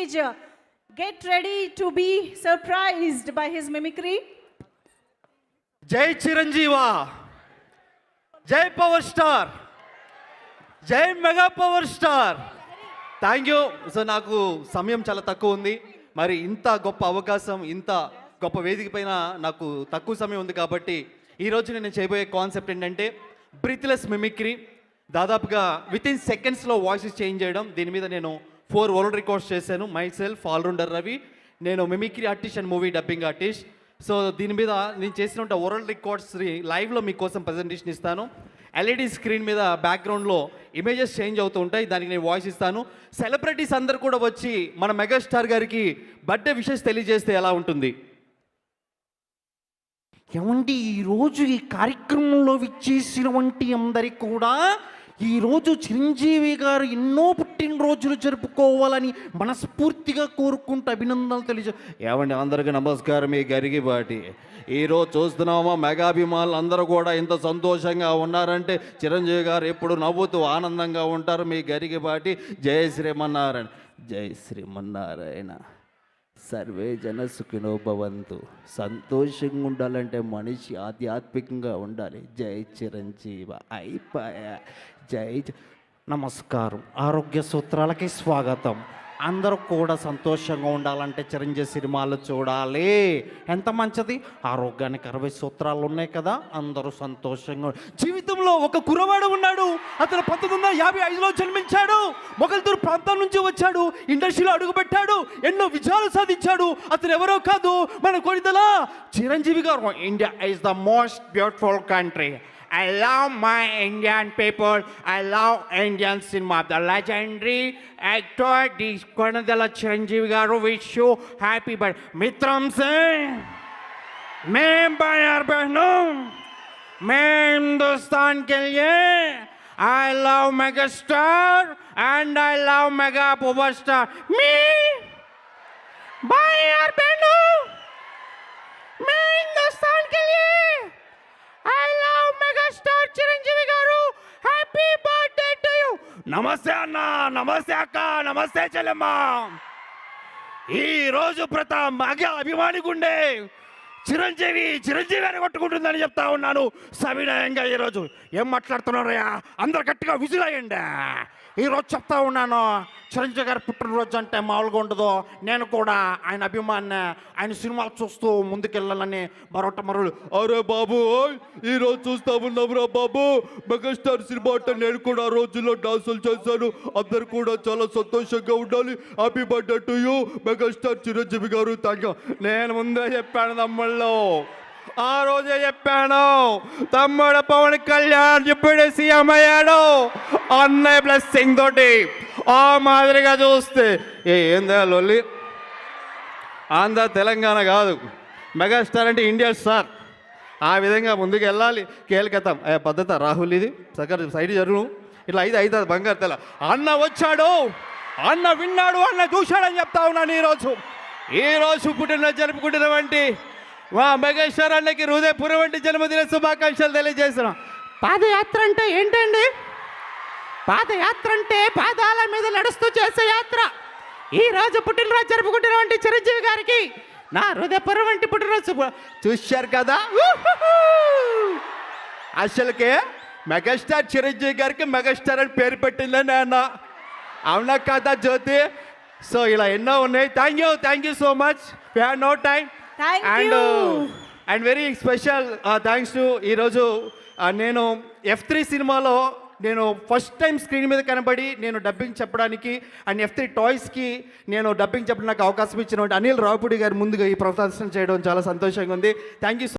stage. Get ready to be surprised by his mimicry. Jai Chiranjeeva, Jai Power Star, Jai Mega Power Star. Thank you. So నాకు సమయం చాలా తక్కువ ఉంది, మరి ఇంత గొప్ప అవకాశం, ఇంత గొప్ప వేదిక పైన నాకు తక్కువ సమయం ఉంది కాబట్టి ఈరోజు నేను చేయబోయే కాన్సెప్ట్ ఏంటంటే బ్రీత్లెస్ మిమిక్రీ. దాదాపుగా వితిన్ సెకండ్స్లో వాయిసెస్ చేంజ్ చేయడం. దీని మీద నేను 4 వరల్డ్ రికార్డ్స్ చేశాను. మై సెల్ఫ్ ఆల్రౌండర్ రవి, నేను mimicry artist and movie dubbing artist. So దీని మీద నేను చేసిన వరల్డ్ రికార్డ్స్ లైవ్లో మీకోసం ప్రజెంటేషన్ ఇస్తాను. ఎల్ఈడి స్క్రీన్ మీద బ్యాక్గ్రౌండ్లో ఇమేజెస్ చేంజ్ అవుతూ ఉంటాయి, దానికి నేను వాయిస్ ఇస్తాను. సెలబ్రిటీస్ అందరు కూడా వచ్చి మన మెగాస్టార్ గారికి బర్త్డే విషెస్ తెలియజేస్తే ఎలా ఉంటుంది? ఏమండి, ఈరోజు ఈ కార్యక్రమంలో విచ్చేసిన వంటి అందరికి కూడా ఈరోజు చిరంజీవి గారు ఎన్నో పుట్టినరోజులు జరుపుకోవాలని మనస్ఫూర్తిగా కోరుకుంటూ అభినందనలు తెలియజే. ఏమండి, అందరికీ నమస్కారం. మీ గరిగిబాటి ఈరోజు చూస్తున్నామా, మెగాభిమానులు అందరూ కూడా ఇంత సంతోషంగా ఉన్నారంటే చిరంజీవి గారు ఎప్పుడు నవ్వుతూ ఆనందంగా ఉంటారు. మీ గరిగిబాటి. జై శ్రీమన్నారాయణ. జై శ్రీమన్నారాయణ. సర్వే జన సుఖినో భవంతు. సంతోషంగా ఉండాలంటే మనిషి ఆధ్యాత్మికంగా ఉండాలి. జై చిరంజీవ. అయిపోయా. నమస్కారం. ఆరోగ్య సూత్రాలకి స్వాగతం. అందరూ కూడా సంతోషంగా ఉండాలంటే చిరంజీవి సినిమాలు చూడాలి. ఎంత మంచిది. ఆరోగ్యానికి 60 సూత్రాలు ఉన్నాయి కదా. అందరూ సంతోషంగా. జీవితంలో ఒక కుర్రవాడు ఉన్నాడు. అతను 1955లో జన్మించాడు. మొగల్తూరు ప్రాంతం నుంచి వచ్చాడు. ఇండస్ట్రీలో అడుగుపెట్టాడు. ఎన్నో విజయాలు సాధించాడు. అతను ఎవరో కాదు, మన కొనిదల చిరంజీవి గారు. India is the most beautiful country. I love my Indian people. I love Indian cinema. The legendary actor, the Konadala Chiranjeevi garu, wish you happy birthday. Mitram Singh, मैं भाइयों बहनों, मैं हिंदुस्तान के लिए I love megastar and I love mega power star. Me, भाइयों बहनों, मैं हिंदुस्तान के लिए I love megastar చిరంజీవి గారు. Happy birthday to you. నమస్తే అన్న, నమస్తే అక్క, నమస్తే చెల్లెమ్మ. ఈరోజు మగా అభిమాని గుండె చిరంజీవి అని కొట్టుకుంటుందని చెప్తా ఉన్నాను సవినయంగా. ఈరోజు ఏం మాట్లాడుతున్నారయ్యా? అందరు గట్టిగా విజిల్ అయ్యండి. ఈరోజు చెప్తా ఉన్నాను, చిరంజీవి గారి పుట్టినరోజు అంటే మామూలుగా ఉండదు. నేను కూడా ఆయన అభిమాని. ఆయన సినిమాలు చూస్తూ ముందుకెళ్ళాలని మరొకటి అరే బాబు, ఈరోజు చూస్తా ఉన్నాం బాబు. మెగాస్టార్ సినిమా అంటే నేను కూడా ఆ రోజుల్లో డాన్సులు చేశాను. అందరు కూడా చాలా సంతోషంగా ఉండాలి. Happy birthday to you megastar Chiranjeevi గారు. Thank you. నేను ముందే చెప్పాను తమ్ముళ్ళు, ఆ రోజే చెప్పాను. తమ్ముడు పవన్ కళ్యాణ్ ఇప్పుడే సీఎం అయ్యాడు అన్నయ్య బ్లెస్సింగ్ తోటి. ఆ మాదిరిగా చూస్తే ఏందా లొల్లి? ఆంధ్ర తెలంగాణ కాదు, మెగాస్టార్ అంటే ఇండియా స్టార్. ఆ విధంగా ముందుకు వెళ్ళాలి. కేల్కతాం పద్ధత రాహుల్, ఇది సగర్ సైడ్ జరుగు. ఇట్లా అయితే బంగారు తెల. అన్న వచ్చాడు, అన్న విన్నాడు, అన్న చూశాడని చెప్తా ఉన్నాను. ఈరోజు పుట్టినరోజు జరుపుకుంటున్నటువంటి మా మెగాస్టార్ అన్నకి హృదయపూర్వక జన్మదిన శుభాకాంక్షలు తెలియజేస్తున్నాం. పాదయాత్ర అంటే ఏంటండి? పాదయాత్ర అంటే పాదాల మీద నడుస్తూ చేసే యాత్ర. ఈ రోజు పుట్టినరోజు జరుపుకుంటున్నటువంటి చిరంజీవి గారికి నా హృదయపూర్వక పుట్టినరోజు. చూశారు కదా, అసలుకే మెగాస్టార్ చిరంజీవి గారికి మెగాస్టార్ అని పేరు పెట్టిందని అన్న. అవునా కదా జ్యోతి? సో ఇలా ఎన్నో ఉన్నాయి. Thank you so much. We have no time. And very special thanks to ఈరోజు నేను F3 సినిమాలో నేను ఫస్ట్ టైం స్క్రీన్ మీద కనబడి నేను డబ్బింగ్ చెప్పడానికి అండ్ F3 టాయ్స్కి నేను డబ్బింగ్ చెప్పడానికి నాకు అవకాశం ఇచ్చినటువంటి అనిల్ రావుపూడి గారి ముందుగా ఈ ప్రదర్శన చేయడం చాలా సంతోషంగా ఉంది. Thank you.